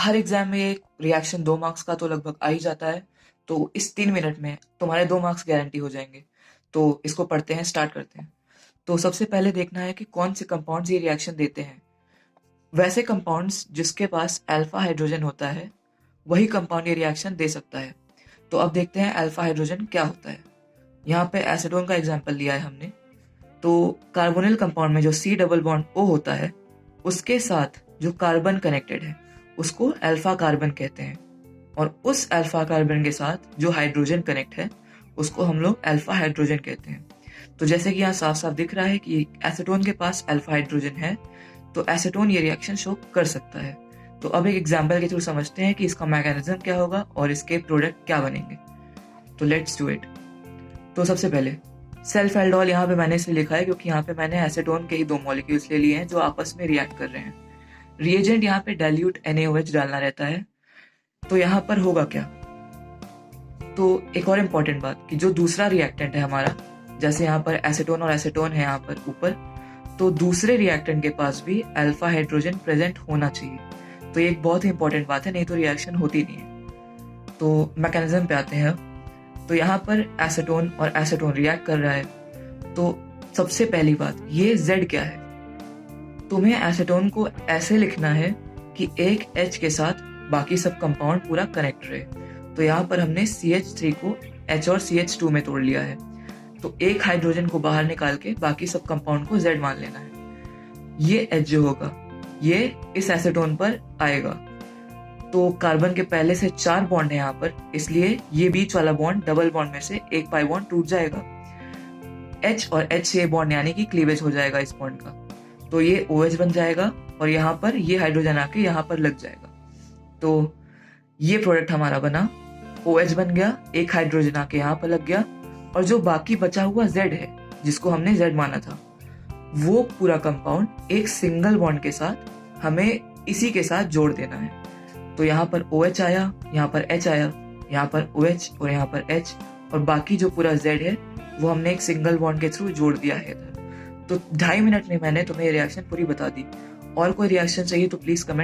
हर exam में एक reaction 2 marks का तो लगभग आ ही जाता है। तो इस 3 मिनट में तुम्हारे 2 मार्क्स गारंटी हो जाएंगे। तो इसको पढ़ते हैं, स्टार्ट करते हैं। तो सबसे पहले देखना है कि कौन से कंपाउंड्स ये रिएक्शन देते हैं। वैसे कंपाउंड्स जिसके पास अल्फा हाइड्रोजन होता है वही कंपाउंड ये रिएक्शन दे सकता है। तो अब देखते हैं अल्फा हाइड्रोजन क्या होता है। यहाँ पे एसीटोन का एग्जाम्पल लिया है हमने। तो कार्बोनिल कंपाउंड में जो C डबल बॉन्ड O होता है उसके साथ जो कार्बन कनेक्टेड है उसको अल्फा कार्बन कहते हैं, और उस अल्फा कार्बन के साथ जो हाइड्रोजन कनेक्ट है उसको हम लोग अल्फा हाइड्रोजन कहते हैं। तो जैसे कि यहाँ साफ साफ दिख रहा है कि एसीटोन के पास अल्फा हाइड्रोजन है, तो एसीटोन ये रिएक्शन शो कर सकता है। तो अब एक एग्जाम्पल के थ्रू समझते हैं कि इसका मैकेनिज्म क्या होगा और इसके प्रोडक्ट क्या बनेंगे। तो लेट्स डू इट। तो सबसे पहले सेल्फ एल्डोल यहाँ पे मैंने इसलिए लिखा है क्योंकि यहाँ पे मैंने एसीटोन के ही 2 मॉलिक्यूल्स ले लिए हैं जो आपस में रिएक्ट कर रहे हैं। रिएजेंट यहाँ पे डाइल्यूट NaOH डालना रहता है। तो यहाँ पर होगा क्या, तो एक और इम्पॉर्टेंट बात कि जो दूसरा रिएक्टेंट है हमारा, जैसे यहाँ पर एसीटोन और एसीटोन है यहाँ पर ऊपर, तो दूसरे रिएक्टेंट के पास भी अल्फा हाइड्रोजन प्रेजेंट होना चाहिए। तो ये एक बहुत ही इंपॉर्टेंट बात है, नहीं तो रिएक्शन होती नहीं है। तो मैकेनिज्म पे आते हैं। तो यहाँ पर एसीटोन और एसीटोन रिएक्ट कर रहा है। तो सबसे पहली बात, ये Z क्या है। तुम्हें एसीटोन को ऐसे लिखना है कि एक H के साथ बाकी सब कंपाउंड पूरा कनेक्ट रहे। तो यहाँ पर हमने CH3 को H और CH2 में तोड़ लिया है। तो एक हाइड्रोजन को बाहर निकाल के बाकी सब कंपाउंड को Z मान लेना है। ये H जो होगा ये इस एसीटोन पर आएगा। तो कार्बन के पहले से 4 बॉन्ड है यहाँ पर, इसलिए ये बीच वाला बॉन्ड डबल बॉन्ड में से एक पाई बॉन्ड टूट जाएगा। H और H से बॉन्ड यानी कि क्लीवेज हो जाएगा इस बॉन्ड का। तो ये OH बन जाएगा और यहाँ पर ये हाइड्रोजन आके यहाँ पर लग जाएगा। तो ये प्रोडक्ट हमारा बना, OH बन गया, एक हाइड्रोजन आके यहाँ पर लग गया, और जो बाकी बचा हुआ Z है जिसको हमने Z माना था, वो पूरा कंपाउंड एक सिंगल बॉन्ड के साथ हमें इसी के साथ जोड़ देना है। तो यहाँ पर OH आया, यहाँ पर H आया, यहाँ पर OH और यहाँ पर H, और बाकी जो पूरा Z है वो हमने एक सिंगल बॉन्ड के थ्रू जोड़ दिया है इधर। तो 2.5 मिनट में मैंने तुम्हें ये रिएक्शन पूरी बता दी। और कोई रिएक्शन चाहिए तो प्लीज कमेंट